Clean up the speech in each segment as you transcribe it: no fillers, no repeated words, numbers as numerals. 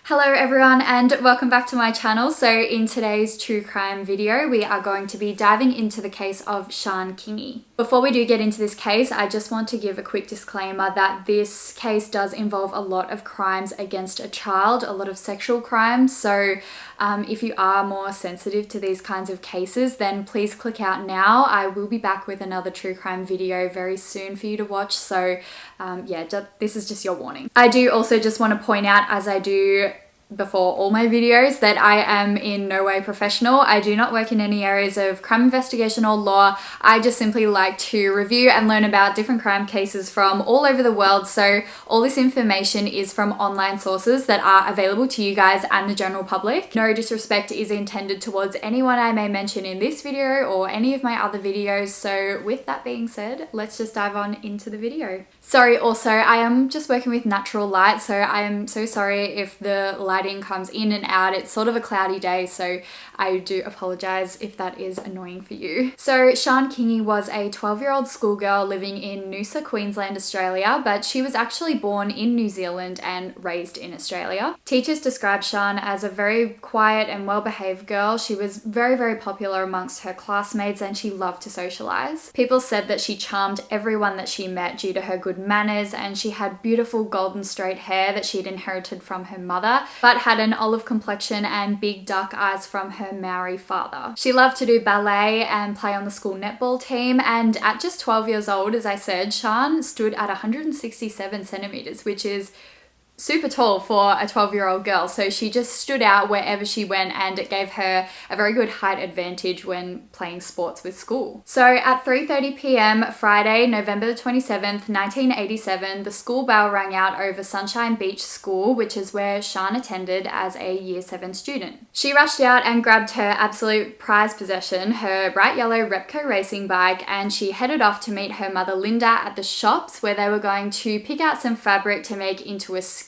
Hello everyone and welcome back to my channel. So in today's true crime video, we are going to be diving into the case of Sian Kingi. Before we do get into this case, I just want to give a quick disclaimer that this case does involve a lot of crimes against a child, a lot of sexual crimes. So if you are more sensitive to these kinds of cases, then please click out now. I will be back with another true crime video very soon for you to watch. So this is just your warning. I do also just want to point out, as I do before all my videos, that I am in no way professional. I do not work in any areas of crime investigation or law. I just simply like to review and learn about different crime cases from all over the world. So all this information is from online sources that are available to you guys and the general public. No disrespect is intended towards anyone I may mention in this video or any of my other videos. So with that being said, let's just dive on into the video. Sorry, also, I am just working with natural light, so I am so sorry if the lighting comes in and out. It's sort of a cloudy day, so I do apologize if that is annoying for you. So Sian Kingi was a 12-year-old schoolgirl living in Noosa, Queensland, Australia, but she was actually born in New Zealand and raised in Australia. Teachers described Shan as a very quiet and well-behaved girl. She was very, very popular amongst her classmates and she loved to socialize. People said that she charmed everyone that she met due to her good manners, and she had beautiful golden straight hair that she'd inherited from her mother, but had an olive complexion and big dark eyes from her Maori father. She loved to do ballet and play on the school netball team, and at just 12 years old, as I said, Shan stood at 167 centimeters, which is super tall for a 12-year-old girl. So she just stood out wherever she went, and it gave her a very good height advantage when playing sports with school. So at 3:30 p.m. Friday, November the 27th, 1987, the school bell rang out over Sunshine Beach School, which is where Shan attended as a Year 7 student. She rushed out and grabbed her absolute prized possession, her bright yellow Repco racing bike, and she headed off to meet her mother Linda at the shops, where they were going to pick out some fabric to make into a skirt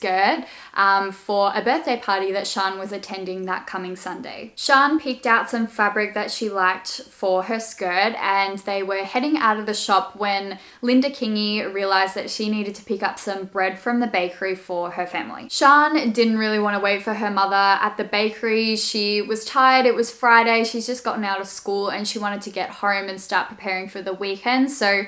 for a birthday party that Shan was attending that coming Sunday. Shan picked out some fabric that she liked for her skirt, and they were heading out of the shop when Linda Kingi realized that she needed to pick up some bread from the bakery for her family. Shan didn't really want to wait for her mother at the bakery. She was tired. It was Friday. She's just gotten out of school and she wanted to get home and start preparing for the weekend. So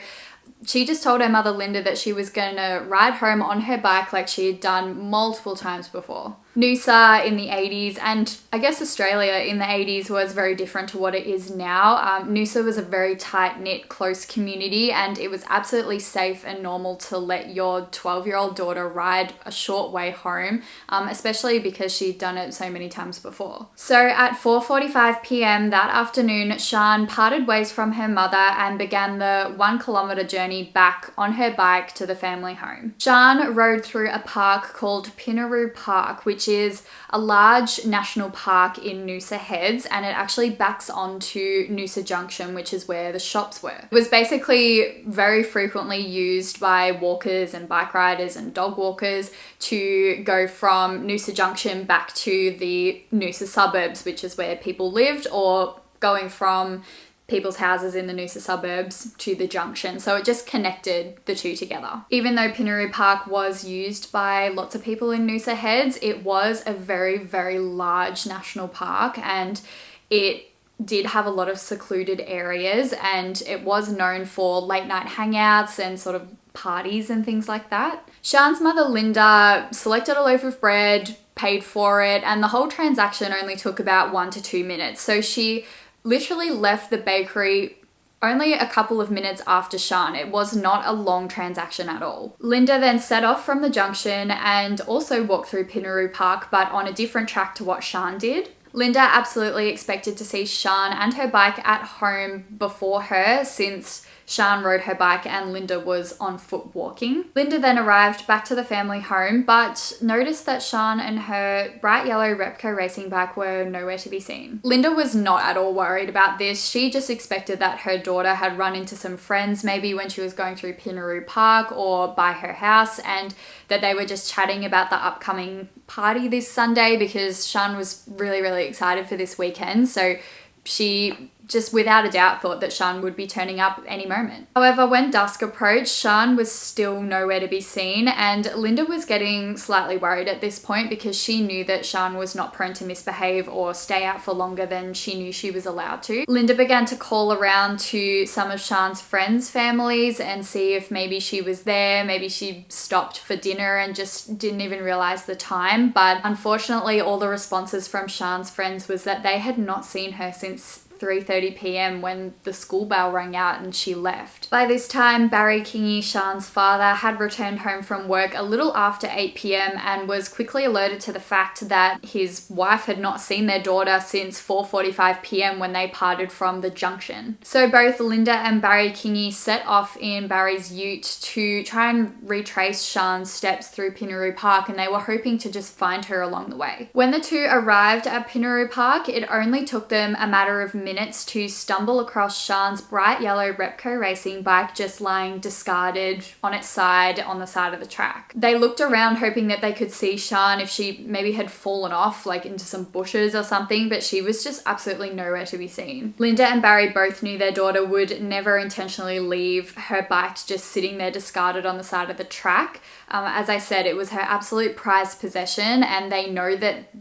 she just told her mother Linda that she was going to ride home on her bike like she had done multiple times before. Noosa in the 80s, and I guess Australia in the 80s, was very different to what it is now. Noosa was a very tight-knit, close community, and it was absolutely safe and normal to let your 12-year-old daughter ride a short way home, especially because she'd done it so many times before. So at 4:45 p.m. that afternoon, Shan parted ways from her mother and began the 1-kilometer journey back on her bike to the family home. Shan rode through a park called Pinaroo Park, which is a large national park in Noosa Heads, and it actually backs onto Noosa Junction, which is where the shops were. It was basically very frequently used by walkers and bike riders and dog walkers to go from Noosa Junction back to the Noosa suburbs, which is where people lived, or going from people's houses in the Noosa suburbs to the junction. So it just connected the two together. Even though Pinaroo Park was used by lots of people in Noosa Heads, it was a very, very large national park, and it did have a lot of secluded areas, and it was known for late night hangouts and sort of parties and things like that. Shan's mother Linda selected a loaf of bread, paid for it, and the whole transaction only took about 1 to 2 minutes. So she literally left the bakery only a couple of minutes after Shan. It was not a long transaction at all. Linda then set off from the junction and also walked through Pinaroo Park, but on a different track to what Shan did. Linda absolutely expected to see Shan and her bike at home before her, since Shan rode her bike and Linda was on foot walking. Linda then arrived back to the family home, but noticed that Shan and her bright yellow Repco racing bike were nowhere to be seen. Linda was not at all worried about this. She just expected that her daughter had run into some friends, maybe when she was going through Pinaroo Park or by her house, and that they were just chatting about the upcoming party this Sunday, because Shan was really, really excited for this weekend. So she just without a doubt thought that Shan would be turning up any moment. However, when dusk approached, Shan was still nowhere to be seen, and Linda was getting slightly worried at this point because she knew that Shan was not prone to misbehave or stay out for longer than she knew she was allowed to. Linda began to call around to some of Shan's friends' families and see if maybe she was there, maybe she stopped for dinner and just didn't even realize the time. But unfortunately, all the responses from Shan's friends was that they had not seen her since 3:30 p.m. when the school bell rang out and she left. By this time, Barry Kingi, Shan's father, had returned home from work a little after 8 p.m. and was quickly alerted to the fact that his wife had not seen their daughter since 4:45 p.m. when they parted from the junction. So both Linda and Barry Kingi set off in Barry's ute to try and retrace Shan's steps through Pinaroo Park, and they were hoping to just find her along the way. When the two arrived at Pinaroo Park, it only took them a matter of minutes to stumble across Shan's bright yellow Repco racing bike just lying discarded on its side on the side of the track. They looked around hoping that they could see Shan if she maybe had fallen off like into some bushes or something, but she was just absolutely nowhere to be seen. Linda and Barry both knew their daughter would never intentionally leave her bike just sitting there discarded on the side of the track. As I said, it was her absolute prized possession, and they know that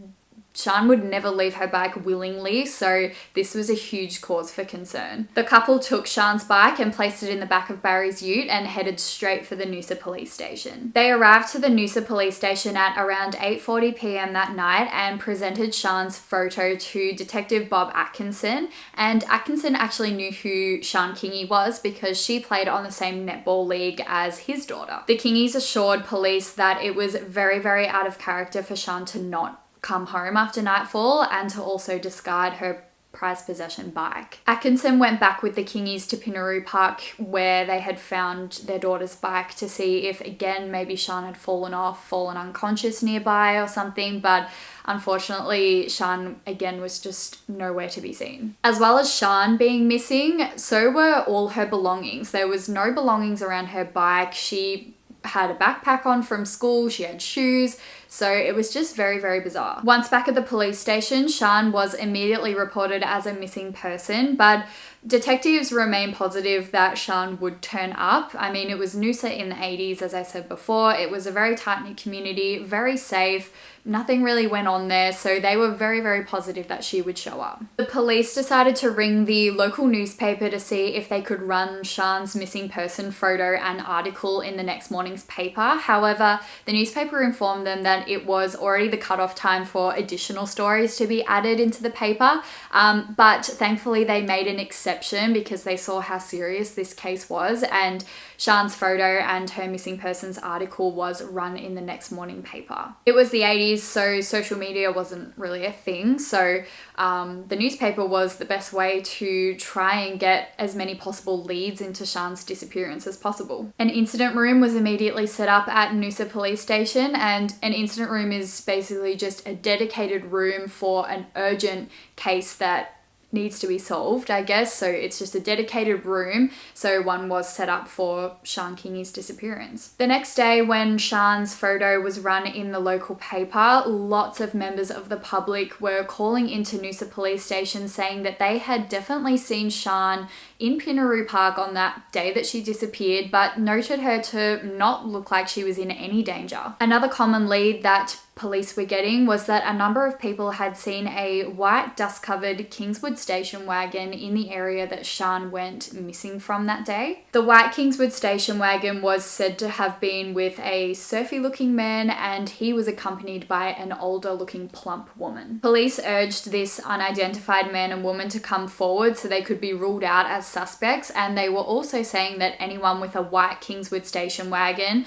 Shan would never leave her bike willingly, so this was a huge cause for concern. The couple took Shan's bike and placed it in the back of Barry's ute and headed straight for the Noosa police station. They arrived to the Noosa police station at around 8:40 p.m. that night and presented Shan's photo to Detective Bob Atkinson, and Atkinson actually knew who Sian Kingi was because she played on the same netball league as his daughter. The Kingis assured police that it was very, very out of character for Shan to not come home after nightfall and to also discard her prized possession bike. Atkinson went back with the Kingis to Pinaroo Park where they had found their daughter's bike to see if again maybe Shan had fallen unconscious nearby or something, but unfortunately Shan again was just nowhere to be seen. As well as Shan being missing, so were all her belongings. There was no belongings around her bike. She had a backpack on from school, she had shoes, so it was just very, very bizarre. Once back at the police station, Shan was immediately reported as a missing person, but detectives remain positive that Shan would turn up. I mean, it was Noosa in the 80s, as I said before. It was a very tight-knit community, very safe. Nothing really went on there, so they were very, very positive that she would show up. The police decided to ring the local newspaper to see if they could run Shan's missing person photo and article in the next morning's paper. However, the newspaper informed them that it was already the cutoff time for additional stories to be added into the paper, but thankfully they made an exception because they saw how serious this case was, and Shan's photo and her missing persons article was run in the next morning paper. It was the 80s, so social media wasn't really a thing, so the newspaper was the best way to try and get as many possible leads into Shan's disappearance as possible. An incident room was immediately set up at Noosa police station, and an incident room is basically just a dedicated room for an urgent case that needs to be solved, I guess. So it's just a dedicated room. So one was set up for Sian Kingi's disappearance. The next day, when Shan's photo was run in the local paper, lots of members of the public were calling into Noosa police station saying that they had definitely seen Shan in Pinaroo Park on that day that she disappeared, but noted her to not look like she was in any danger. Another common lead that police were getting was that a number of people had seen a white dust-covered Kingswood station wagon in the area that Shan went missing from that day. The white Kingswood station wagon was said to have been with a surfy-looking man, and he was accompanied by an older-looking plump woman. Police urged this unidentified man and woman to come forward so they could be ruled out as suspects, and they were also saying that anyone with a white Kingswood station wagon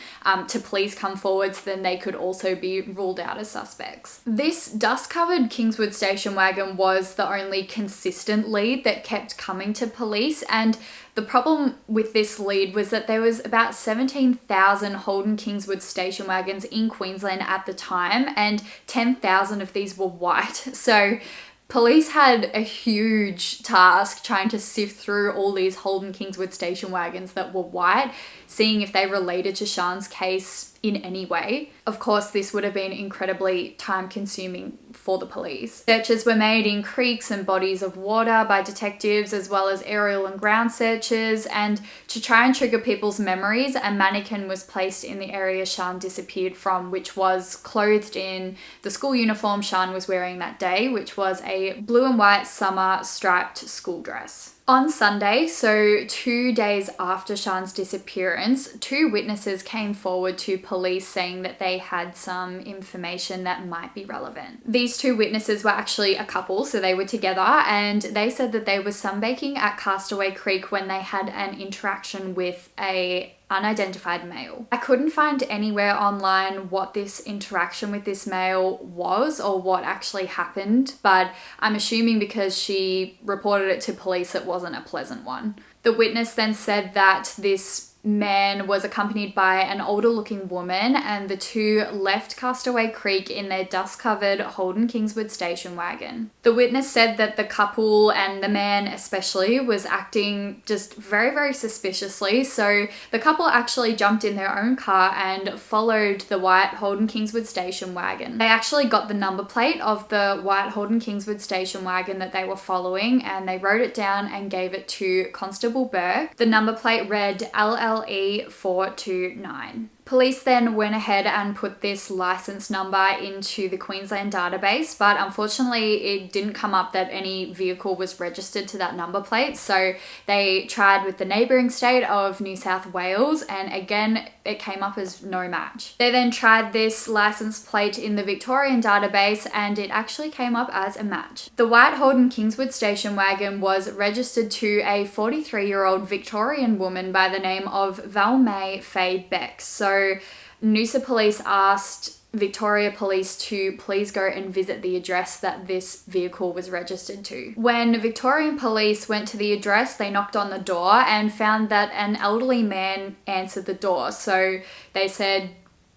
to please come forward so then they could also be ruled out as suspects. This dust-covered Kingswood station wagon was the only consistent lead that kept coming to police, and the problem with this lead was that there was about 17,000 Holden Kingswood station wagons in Queensland at the time, and 10,000 of these were white. So police had a huge task trying to sift through all these Holden Kingswood station wagons that were white, seeing if they related to Shan's case in any way. Of course, this would have been incredibly time consuming for the police. Searches were made in creeks and bodies of water by detectives, as well as aerial and ground searches, and to try and trigger people's memories, a mannequin was placed in the area Shan disappeared from, which was clothed in the school uniform Shan was wearing that day, which was a blue and white summer striped school dress. On Sunday, so 2 days after Shan's disappearance, 2 witnesses came forward to police saying that they had some information that might be relevant. These 2 witnesses were actually a couple, so they were together, and they said that they were sunbaking at Castaway Creek when they had an interaction with a unidentified male. I couldn't find anywhere online what this interaction with this male was or what actually happened, but I'm assuming because she reported it to police, it wasn't a pleasant one. The witness then said that this man was accompanied by an older looking woman, and the 2 left Castaway Creek in their dust-covered Holden Kingswood station wagon. The witness said that the couple, and the man especially, was acting just very, very suspiciously, so the couple actually jumped in their own car and followed the white Holden Kingswood station wagon. They actually got the number plate of the white Holden Kingswood station wagon that they were following, and they wrote it down and gave it to Constable Beck. The number plate read LLE429. Police then went ahead and put this license number into the Queensland database, but unfortunately it didn't come up that any vehicle was registered to that number plate, so they tried with the neighbouring state of New South Wales, and again it came up as no match. They then tried this license plate in the Victorian database, and it actually came up as a match. The white Holden Kingswood station wagon was registered to a 43-year-old Victorian woman by the name of Valmay Faye Beck. So Noosa Police asked Victoria Police to please go and visit the address that this vehicle was registered to. When Victorian Police went to the address, they knocked on the door and found that an elderly man answered the door. So they said,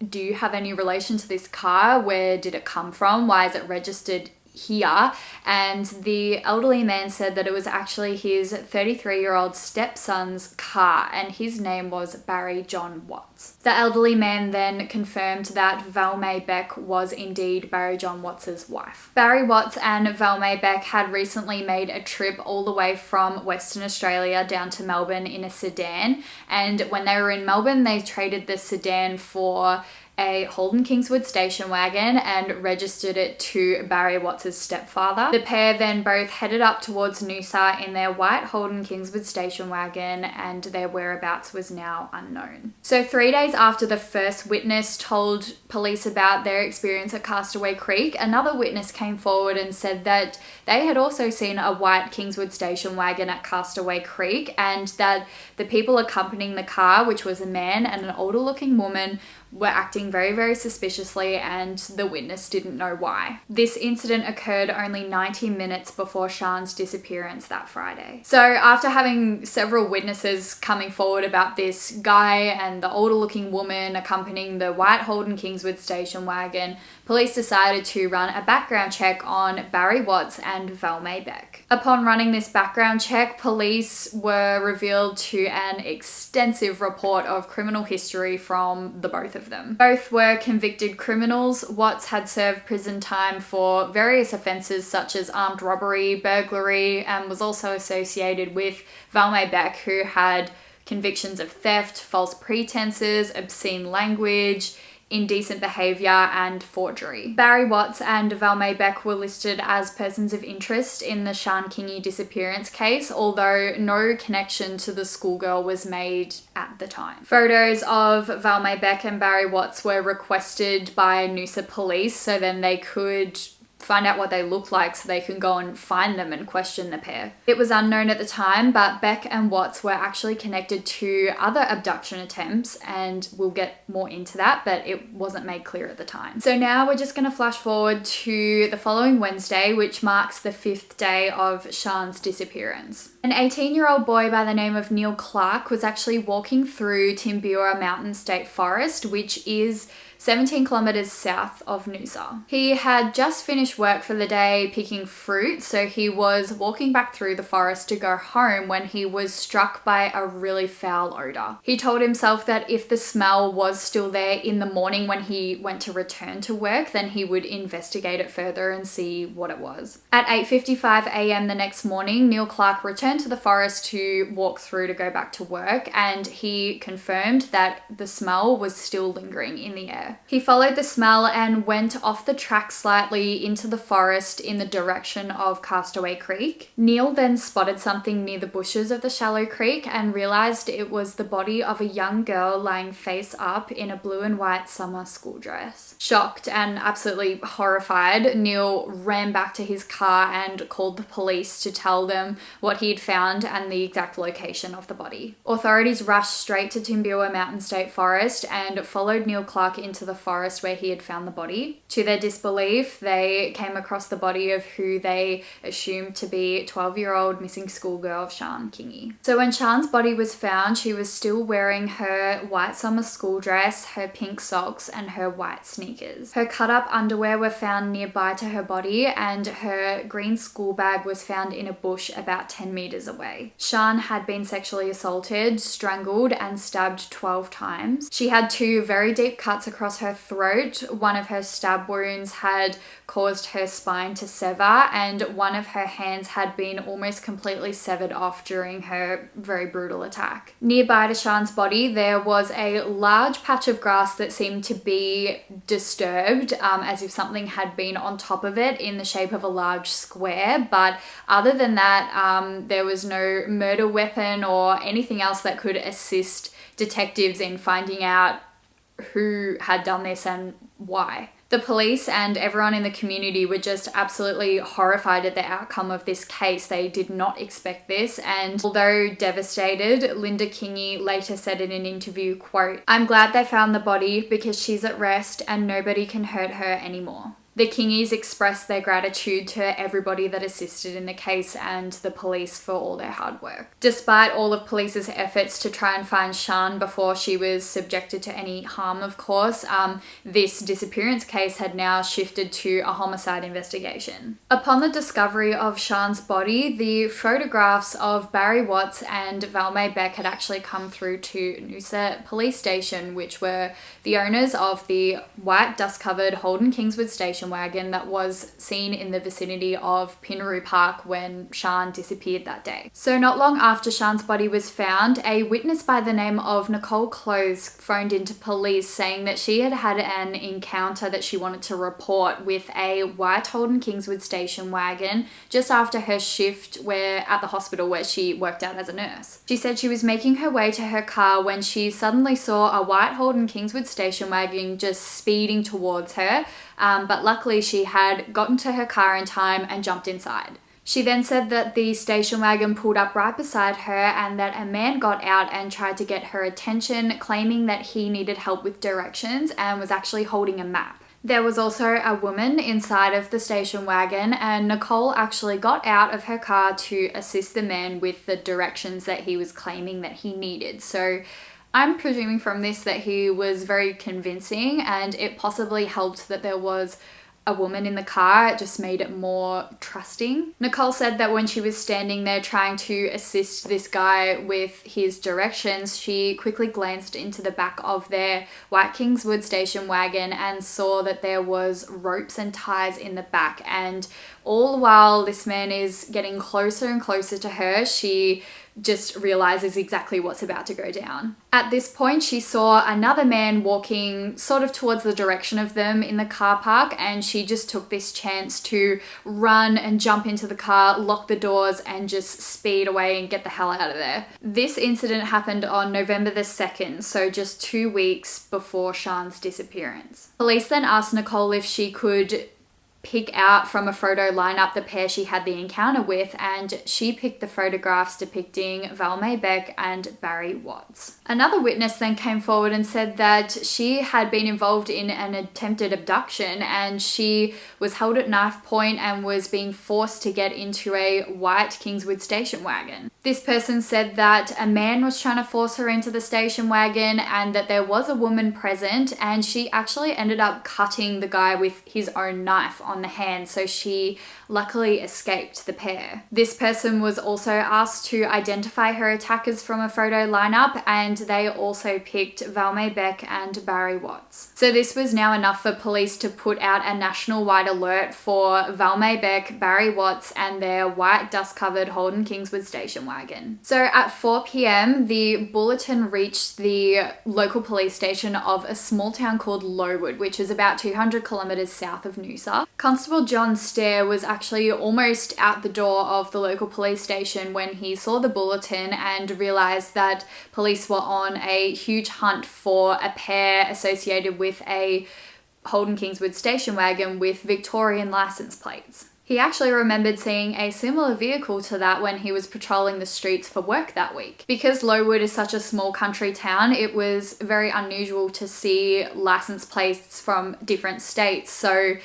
"Do you have any relation to this car? Where did it come from? Why is it registered here?" And the elderly man said that it was actually his 33-year-old stepson's car, and his name was Barry John Watts. The elderly man then confirmed that Valmay Beck was indeed Barry John Watts' wife. Barry Watts and Valmay Beck had recently made a trip all the way from Western Australia down to Melbourne in a sedan, and when they were in Melbourne, they traded the sedan for a Holden Kingswood station wagon and registered it to Barry Watts' stepfather. The pair then both headed up towards Noosa in their white Holden Kingswood station wagon, and their whereabouts was now unknown. So 3 days after the first witness told police about their experience at Castaway Creek, another witness came forward and said that they had also seen a white Kingswood station wagon at Castaway Creek, and that the people accompanying the car, which was a man and an older looking woman, were acting very, very suspiciously, and the witness didn't know why. This incident occurred only 90 minutes before Shan's disappearance that Friday. So after having several witnesses coming forward about this guy and the older looking woman accompanying the white Holden Kingswood station wagon, police decided to run a background check on Barry Watts and Valmay Beck. Upon running this background check, police were revealed to an extensive report of criminal history from the both of them. Both were convicted criminals. Watts had served prison time for various offences such as armed robbery, burglary, and was also associated with Valmay Beck, who had convictions of theft, false pretenses, obscene language, indecent behaviour and forgery. Barry Watts and Valmay Beck were listed as persons of interest in the Sian Kingi disappearance case, although no connection to the schoolgirl was made at the time. Photos of Valmay Beck and Barry Watts were requested by Noosa Police so then they could find out what they look like so they can go and find them and question the pair. It was unknown at the time, but Beck and Watts were actually connected to other abduction attempts, and we'll get more into that, but it wasn't made clear at the time. So now we're just going to flash forward to the following Wednesday, which marks the 5th day of Shan's disappearance. An 18-year-old boy by the name of Neil Clark was actually walking through Timbura Mountain State Forest, which is 17 kilometers south of Noosa. He had just finished work for the day picking fruit, so he was walking back through the forest to go home when he was struck by a really foul odor. He told himself that if the smell was still there in the morning when he went to return to work, then he would investigate it further and see what it was. At 8:55 a.m. the next morning, Neil Clark returned to the forest to walk through to go back to work, and he confirmed that the smell was still lingering in the air. He followed the smell and went off the track slightly into the forest in the direction of Castaway Creek. Neil then spotted something near the bushes of the shallow creek and realized it was the body of a young girl lying face up in a blue and white summer school dress. Shocked and absolutely horrified, Neil ran back to his car and called the police to tell them what he had found and the exact location of the body. Authorities rushed straight to Timbiwa Mountain State Forest and followed Neil Clark into the forest where he had found the body. To their disbelief, they came across the body of who they assumed to be 12-year-old missing schoolgirl Sian Kingi. So when Shan's body was found, she was still wearing her white summer school dress, her pink socks, and her white sneakers. Her cut-up underwear were found nearby to her body, and her green school bag was found in a bush about 10 meters away. Shan had been sexually assaulted, strangled, and stabbed 12 times. She had 2 very deep cuts across her throat. One of her stab wounds had caused her spine to sever, and one of her hands had been almost completely severed off during her very brutal attack. Nearby to Shan's body, there was a large patch of grass that seemed to be disturbed, as if something had been on top of it in the shape of a large square, but other than that, there was no murder weapon or anything else that could assist detectives in finding out who had done this and why. The police and everyone in the community were just absolutely horrified at the outcome of this case. They did not expect this, and although devastated, Linda Kingi later said in an interview, quote, "I'm glad they found the body because she's at rest and nobody can hurt her anymore." The Kingis expressed their gratitude to everybody that assisted in the case and the police for all their hard work. Despite all of police's efforts to try and find Shan before she was subjected to any harm, of course, this disappearance case had now shifted to a homicide investigation. Upon the discovery of Shan's body, the photographs of Barry Watts and Valmay Beck had actually come through to Noosa Police Station, which were the owners of the white dust-covered Holden Kingswood station wagon that was seen in the vicinity of Pinaroo Park when Shan disappeared that day. So not long after Shan's body was found, a witness by the name of Nicole Close phoned into police saying that she had had an encounter that she wanted to report with a white Holden Kingswood station wagon just after her shift at the hospital where she worked out as a nurse. She said she was making her way to her car when she suddenly saw a white Holden Kingswood station wagon just speeding towards her, but luckily she had gotten to her car in time and jumped inside. She then said that the station wagon pulled up right beside her and that a man got out and tried to get her attention, claiming that he needed help with directions and was actually holding a map. There was also a woman inside of the station wagon, and Nicole actually got out of her car to assist the man with the directions that he was claiming that he needed. So I'm presuming from this that he was very convincing, and it possibly helped that there was a woman in the car. It just made it more trusting. Nicole said that when she was standing there trying to assist this guy with his directions, she quickly glanced into the back of their white Kingswood station wagon and saw that there was ropes and ties in the back, and all while this man is getting closer and closer to her, she just realizes exactly what's about to go down. At this point, she saw another man walking sort of towards the direction of them in the car park, and she just took this chance to run and jump into the car, lock the doors, and just speed away and get the hell out of there. This incident happened on November the 2nd, so just 2 weeks before Shan's disappearance. Police then asked Nicole if she could pick out from a photo lineup the pair she had the encounter with, and she picked the photographs depicting Valmae Beck and Barry Watts. Another witness then came forward and said that she had been involved in an attempted abduction, and she was held at knife point and was being forced to get into a white Kingswood station wagon. This person said that a man was trying to force her into the station wagon and that there was a woman present, and she actually ended up cutting the guy with his own knife on the hand, so she luckily escaped the pair. This person was also asked to identify her attackers from a photo lineup, and they also picked Valmae Beck and Barry Watts. So this was now enough for police to put out a national-wide alert for Valmae Beck, Barry Watts, and their white dust-covered Holden Kingswood station wagon. So at 4 p.m, the bulletin reached the local police station of a small town called Lowood, which is about 200 kilometers south of Noosa. Constable John Stair was actually almost out the door of the local police station when he saw the bulletin and realized that police were on a huge hunt for a pair associated with a Holden Kingswood station wagon with Victorian license plates. He actually remembered seeing a similar vehicle to that when he was patrolling the streets for work that week. Because Lowood is such a small country town, it was very unusual to see license plates from different states. So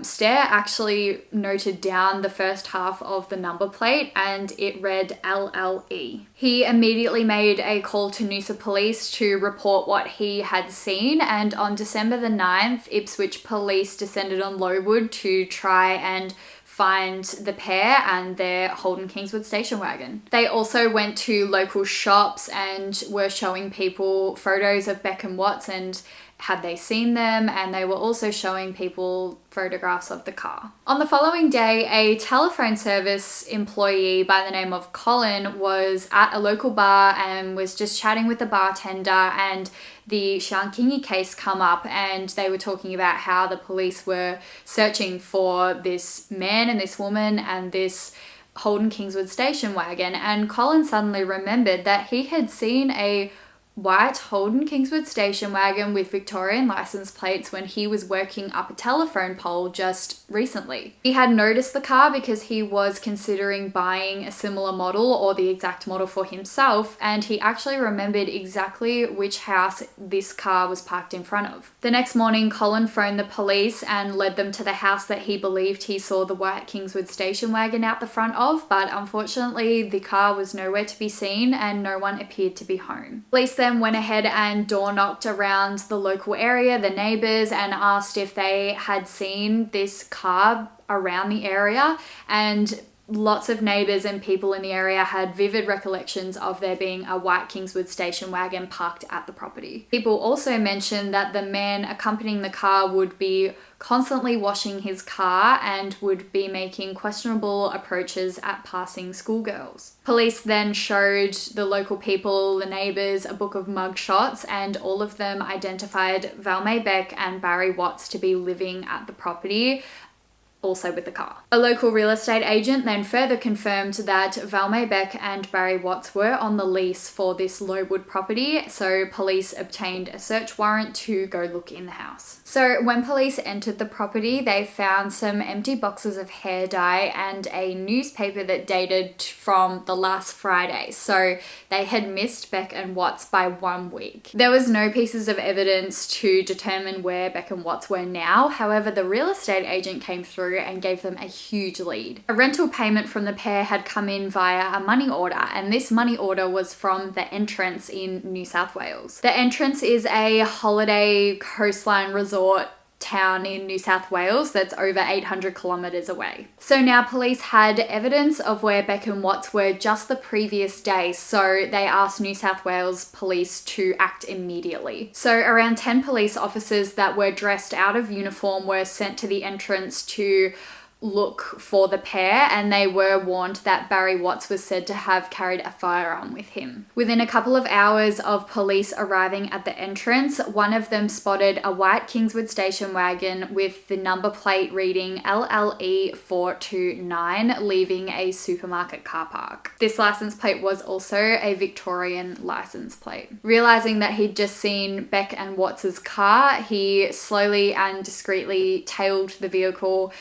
Stair actually noted down the first half of the number plate and it read LLE. He immediately made a call to Noosa Police to report what he had seen, and on December the 9th, Ipswich Police descended on Lowood to try and find the pair and their Holden Kingswood station wagon. They also went to local shops and were showing people photos of Beck and Watts and had they seen them, and they were also showing people photographs of the car. On the following day, a telephone service employee by the name of Colin was at a local bar and was just chatting with the bartender, and the Sian Kingi case come up, and they were talking about how the police were searching for this man and this woman and this Holden Kingswood station wagon, and Colin suddenly remembered that he had seen a white Holden Kingswood station wagon with Victorian license plates when he was working up a telephone pole just recently. He had noticed the car because he was considering buying a similar model or the exact model for himself, and he actually remembered exactly which house this car was parked in front of. The next morning, Colin phoned the police and led them to the house that he believed he saw the white Kingswood station wagon out the front of, but unfortunately the car was nowhere to be seen and no one appeared to be home. Police then went ahead and door knocked around the local area, the neighbors, and asked if they had seen this car around the area, and lots of neighbors and people in the area had vivid recollections of there being a white Kingswood station wagon parked at the property. People also mentioned that the man accompanying the car would be constantly washing his car and would be making questionable approaches at passing schoolgirls. Police then showed the local people, the neighbors, a book of mugshots, and all of them identified Valmae Beck and Barry Watts to be living at the property, also with the car. A local real estate agent then further confirmed that Valmae Beck and Barry Watts were on the lease for this Lowood property, so police obtained a search warrant to go look in the house. So when police entered the property, they found some empty boxes of hair dye and a newspaper that dated from the last Friday, so they had missed Beck and Watts by 1 week. There was no pieces of evidence to determine where Beck and Watts were now, however the real estate agent came through and gave them a huge lead. A rental payment from the pair had come in via a money order, and this money order was from The Entrance in New South Wales. The Entrance is a holiday coastline resort town in New South Wales that's over 800 kilometers away. So now police had evidence of where Beck and Watts were just the previous day, so they asked New South Wales police to act immediately. So around 10 police officers that were dressed out of uniform were sent to the Entrance to look for the pair, and they were warned that Barry Watts was said to have carried a firearm with him. Within a couple of hours of police arriving at the entrance, one of them spotted a white Kingswood station wagon with the number plate reading LLE 429 leaving a supermarket car park. This license plate was also a Victorian license plate. Realizing that he'd just seen Beck and Watts's car, he slowly and discreetly tailed the vehicle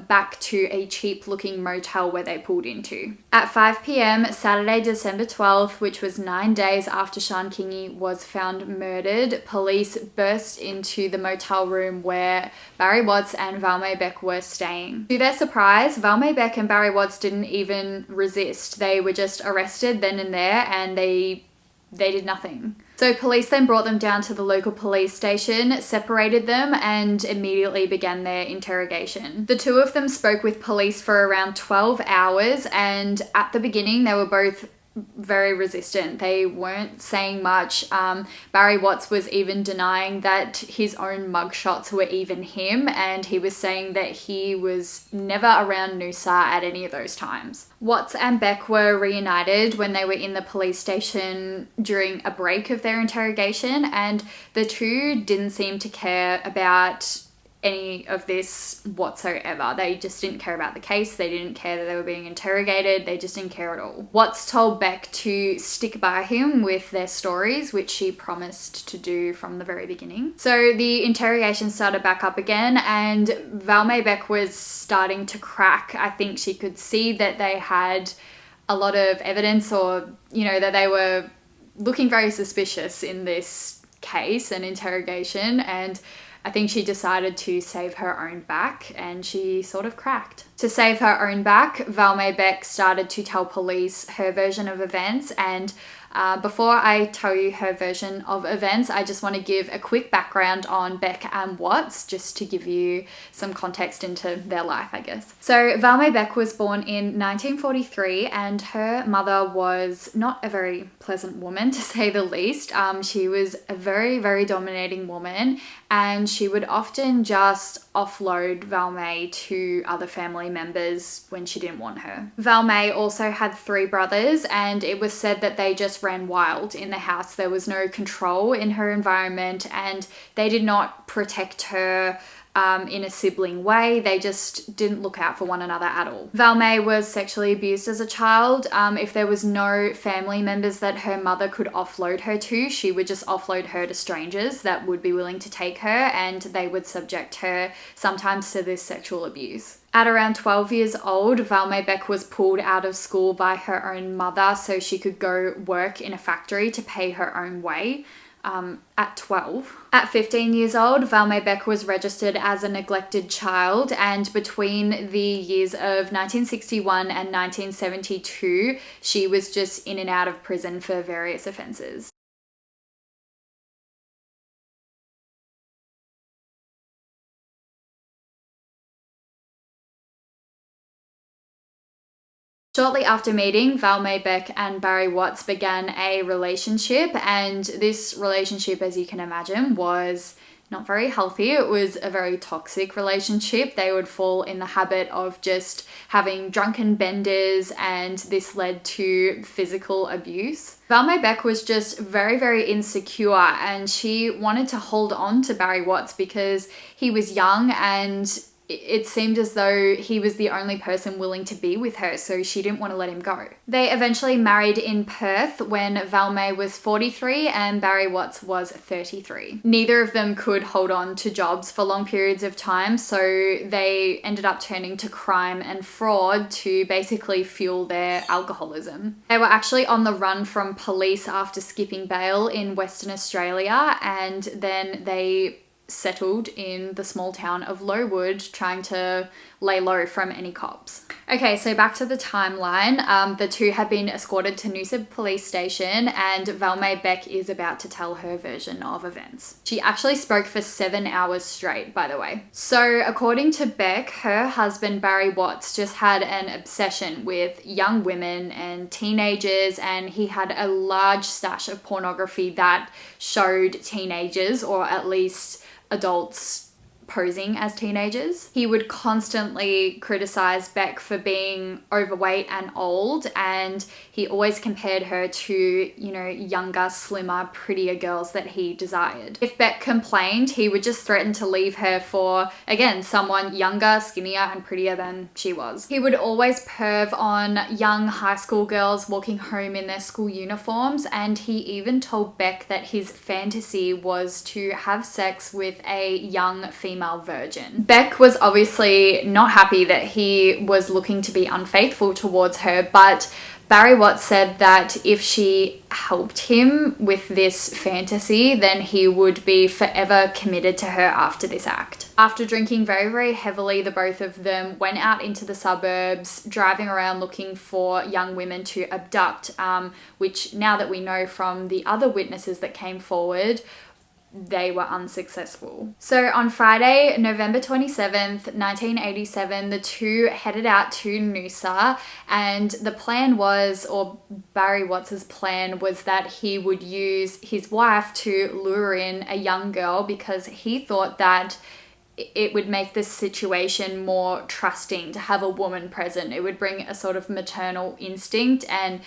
back to a cheap looking motel where they pulled into. At 5 p.m. Saturday, December 12th, which was 9 days after Sian Kingi was found murdered, police burst into the motel room where Barry Watts and Valmae Beck were staying. To their surprise, Valmae Beck and Barry Watts didn't even resist. They were just arrested then and there, and they did nothing. So police then brought them down to the local police station, separated them, and immediately began their interrogation. The two of them spoke with police for around 12 hours, and at the beginning they were both very resistant. They weren't saying much. Barry Watts was even denying that his own mugshots were even him, and he was saying that he was never around Noosa at any of those times. Watts and Beck were reunited when they were in the police station during a break of their interrogation, and the two didn't seem to care about any of this whatsoever. They just didn't care about the case. They didn't care that they were being interrogated. They just didn't care at all. Watts told Beck to stick by him with their stories, which she promised to do from the very beginning. So the interrogation started back up again, and Valmae Beck was starting to crack. I think she could see that they had a lot of evidence, or, that they were looking very suspicious in this case and interrogation, and I think she decided to save her own back, and she sort of cracked. To save her own back, Valmae Beck started to tell police her version of events, and before I tell you her version of events, I just want to give a quick background on Beck and Watts, just to give you some context into their life, I guess. So Valmae Beck was born in 1943, and her mother was not a very pleasant woman, to say the least. She was a very, very dominating woman, and she would often just offload Valmae to other family members when she didn't want her. Valmae also had 3 brothers, and it was said that they just ran wild in the house. There was no control in her environment, and they did not protect her in a sibling way. They just didn't look out for one another at all. Valmae was sexually abused as a child. If there was no family members that her mother could offload her to, she would just offload her to strangers that would be willing to take her, and they would subject her sometimes to this sexual abuse. At around 12 years old, Valmae Beck was pulled out of school by her own mother so she could go work in a factory to pay her own way. At 12. At 15 years old, Valmae Beck was registered as a neglected child, and between the years of 1961 and 1972, she was just in and out of prison for various offences. Shortly after meeting, Valmae Beck and Barry Watts began a relationship, and this relationship, as you can imagine, was not very healthy. It was a very toxic relationship. They would fall in the habit of just having drunken benders, and this led to physical abuse. Valmae Beck was just very, very insecure, and she wanted to hold on to Barry Watts because he was young, and it seemed as though he was the only person willing to be with her, so she didn't want to let him go. They eventually married in Perth when Valmae was 43 and Barry Watts was 33. Neither of them could hold on to jobs for long periods of time, so they ended up turning to crime and fraud to basically fuel their alcoholism. They were actually on the run from police after skipping bail in Western Australia, and then they settled in the small town of Lowood, trying to lay low from any cops. Okay, so back to the timeline. The two had been escorted to Noosa police station, and Valmae Beck is about to tell her version of events. She actually spoke for 7 hours straight, by the way. So according to Beck, her husband Barry Watts just had an obsession with young women and teenagers, and he had a large stash of pornography that showed teenagers, or at least adults posing as teenagers. He would constantly criticize Beck for being overweight and old, and he always compared her to, you know, younger, slimmer, prettier girls that he desired. If Beck complained, he would just threaten to leave her for, again, someone younger, skinnier, and prettier than she was. He would always perv on young high school girls walking home in their school uniforms, and he even told Beck that his fantasy was to have sex with a young female virgin. Beck was obviously not happy that he was looking to be unfaithful towards her, but Barry Watts said that if she helped him with this fantasy, then he would be forever committed to her after this act. After drinking very, very heavily, the both of them went out into the suburbs, driving around looking for young women to abduct, which now that we know from the other witnesses that came forward, they were unsuccessful. So on Friday, November 27th, 1987, the two headed out to Noosa, and the plan was, or Barry Watts's plan was, that he would use his wife to lure in a young girl because he thought that it would make this situation more trusting to have a woman present. It would bring a sort of maternal instinct and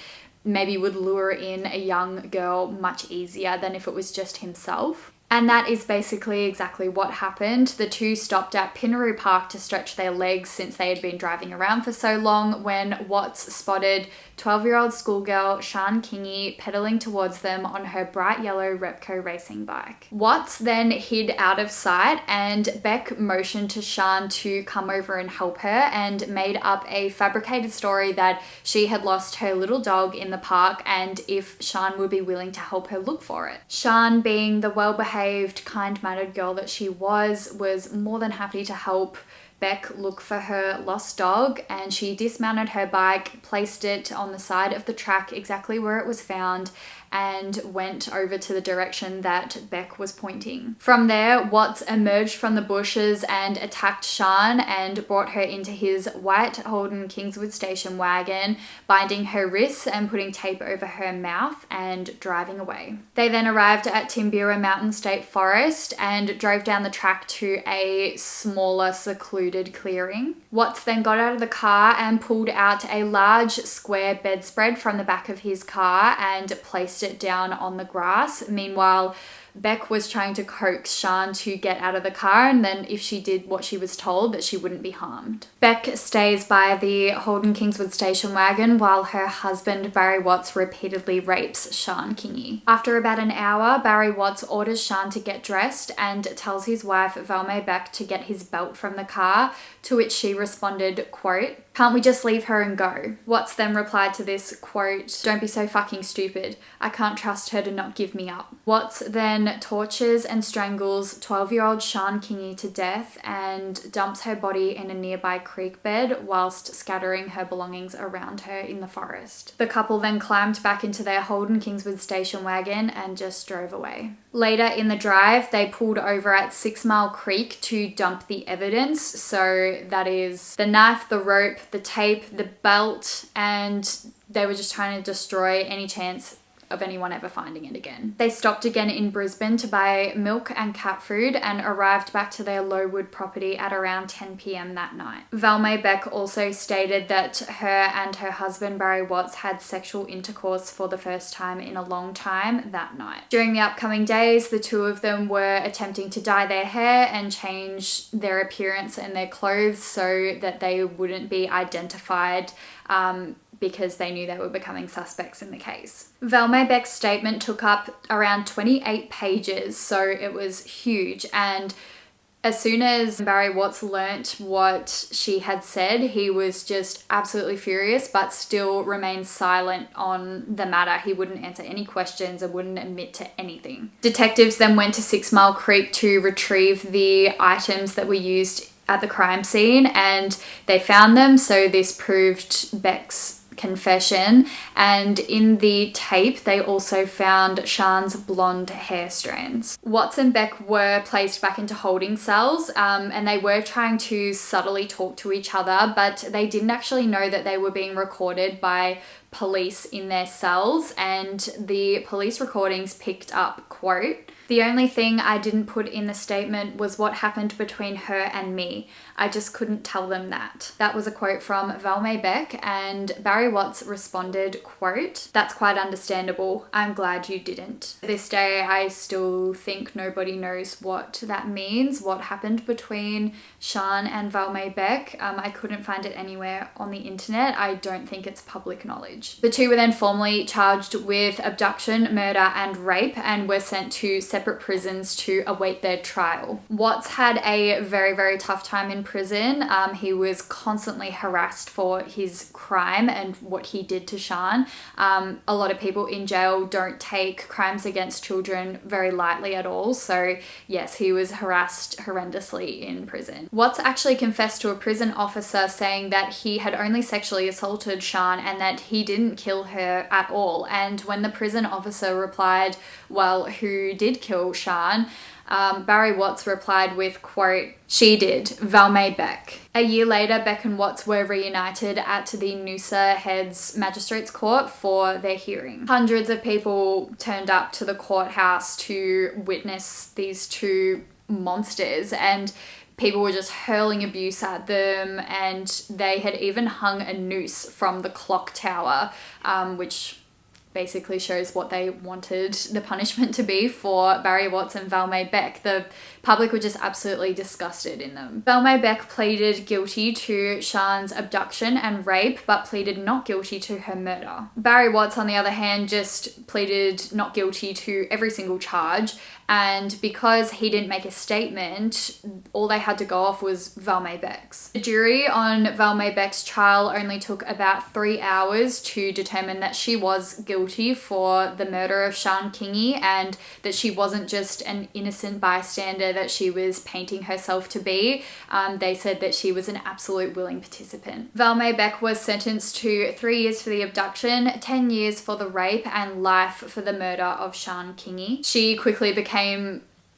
maybe would lure in a young girl much easier than if it was just himself. And that is basically exactly what happened. The two stopped at Pinaroo Park to stretch their legs since they had been driving around for so long when Watts spotted 12-year-old schoolgirl Sian Kingi pedaling towards them on her bright yellow Repco racing bike. Watts then hid out of sight, and Beck motioned to Shan to come over and help her and made up a fabricated story that she had lost her little dog in the park and if Shan would be willing to help her look for it. Shan, being the well-behaved, kind-mannered girl that she was more than happy to help Beck look for her lost dog, and she dismounted her bike, placed it on the side of the track exactly where it was found, and went over to the direction that Beck was pointing. From there, Watts emerged from the bushes and attacked Shan and brought her into his white Holden Kingswood station wagon, binding her wrists and putting tape over her mouth and driving away. They then arrived at Timbira Mountain State Forest and drove down the track to a smaller, secluded clearing. Watts then got out of the car and pulled out a large square bedspread from the back of his car and placed it down on the grass. Meanwhile, Beck was trying to coax Shan to get out of the car, and then if she did what she was told, that she wouldn't be harmed. Beck stays by the Holden Kingswood station wagon while her husband Barry Watts repeatedly rapes Sian Kingi. After about an hour, Barry Watts orders Shan to get dressed and tells his wife Valmae Beck to get his belt from the car, to which she responded, quote, "Can't we just leave her and go?" Watts then replied to this, quote, "Don't be so fucking stupid. I can't trust her to not give me up." Watts then tortures and strangles 12-year-old Sian Kingi to death and dumps her body in a nearby creek bed whilst scattering her belongings around her in the forest. The couple then climbed back into their Holden Kingswood station wagon and just drove away. Later in the drive, they pulled over at 6 Mile Creek to dump the evidence. So that is the knife, the rope, the tape, the belt, and they were just trying to destroy any chance of anyone ever finding it again. They stopped again in Brisbane to buy milk and cat food and arrived back to their Lowood property at around 10 p.m. that night. Valmae Beck also stated that her and her husband Barry Watts had sexual intercourse for the first time in a long time that night. During the upcoming days, the two of them were attempting to dye their hair and change their appearance and their clothes so that they wouldn't be identified because they knew they were becoming suspects in the case. Valmae Beck's statement took up around 28 pages, so it was huge, and as soon as Barry Watts learnt what she had said, he was just absolutely furious, but still remained silent on the matter. He wouldn't answer any questions and wouldn't admit to anything. Detectives then went to 6 Mile Creek to retrieve the items that were used at the crime scene, and they found them, so this proved Beck's confession, and in the tape they also found Shan's blonde hair strands. Watts and Beck were placed back into holding cells, and they were trying to subtly talk to each other, but they didn't actually know that they were being recorded by police in their cells, and the police recordings picked up, quote, "The only thing I didn't put in the statement was what happened between her and me. I just couldn't tell them that." That was a quote from Valmae Beck, and Barry Watts responded, quote, "That's quite understandable. I'm glad you didn't." To this day, I still think nobody knows what that means, what happened between Shan and Valmae Beck. I couldn't find it anywhere on the internet. I don't think it's public knowledge. The two were then formally charged with abduction, murder, and rape, and were sent to separate prisons to await their trial. Watts had a very, very tough time in prison. He was constantly harassed for his crime and what he did to Shan. A lot of people in jail don't take crimes against children very lightly at all. So yes, he was harassed horrendously in prison. Watts actually confessed to a prison officer saying that he had only sexually assaulted Shan and that he didn't kill her at all. And when the prison officer replied, "Well, who did kill Shan?" Barry Watts replied with, quote, "She did, Valmae Beck." A year later, Beck and Watts were reunited at the Noosa Heads Magistrates Court for their hearing. Hundreds of people turned up to the courthouse to witness these two monsters, and people were just hurling abuse at them, and they had even hung a noose from the clock tower, which basically shows what they wanted the punishment to be for Barry Watts and Valmae Beck. The public were just absolutely disgusted in them. Valmae Beck pleaded guilty to Shan's abduction and rape, but pleaded not guilty to her murder. Barry Watts, on the other hand, just pleaded not guilty to every single charge, and because he didn't make a statement, all they had to go off was Valmae Beck's. The jury on Valmae Beck's trial only took about 3 hours to determine that she was guilty for the murder of Sian Kingi, and that she wasn't just an innocent bystander that she was painting herself to be. They said that she was an absolute willing participant. Valmae Beck was sentenced to 3 years for the abduction, 10 years for the rape, and life for the murder of Sian Kingi. She quickly became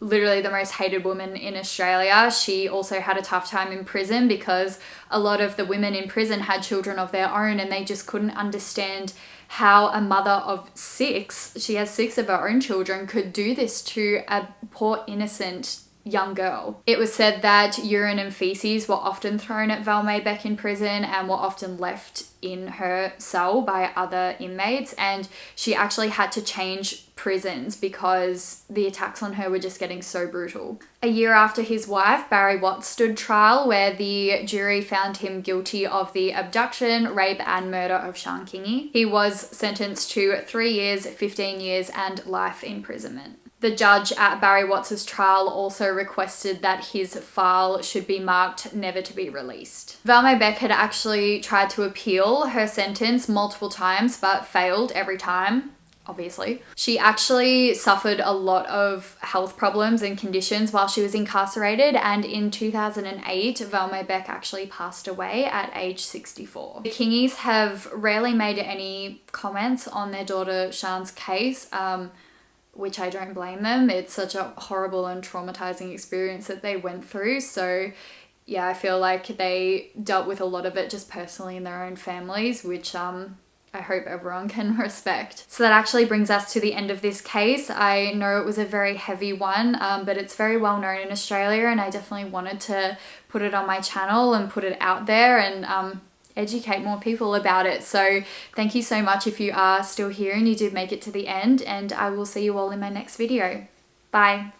literally the most hated woman in Australia. She also had a tough time in prison because a lot of the women in prison had children of their own, and they just couldn't understand how a mother of 6, she has 6 of her own children, could do this to a poor innocent young girl. It was said that urine and feces were often thrown at Valmae Beck in prison and were often left in her cell by other inmates, and she actually had to change prisons because the attacks on her were just getting so brutal. A year after his wife, Barry Watts, stood trial, where the jury found him guilty of the abduction, rape, and murder of Sian Kingi. He was sentenced to 3 years, 15 years, and life imprisonment. The judge at Barry Watts' trial also requested that his file should be marked never to be released. Valmae Beck had actually tried to appeal her sentence multiple times, but failed every time, obviously. She actually suffered a lot of health problems and conditions while she was incarcerated, and in 2008, Valmae Beck actually passed away at age 64. The Kingis have rarely made any comments on their daughter Shan's case, which I don't blame them. It's such a horrible and traumatizing experience that they went through. So yeah, I feel like they dealt with a lot of it just personally in their own families, which I hope everyone can respect. So that actually brings us to the end of this case. I know it was a very heavy one, but it's very well known in Australia, and I definitely wanted to put it on my channel and put it out there and educate more people about it. So thank you so much if you are still here and you did make it to the end, and I will see you all in my next video. Bye.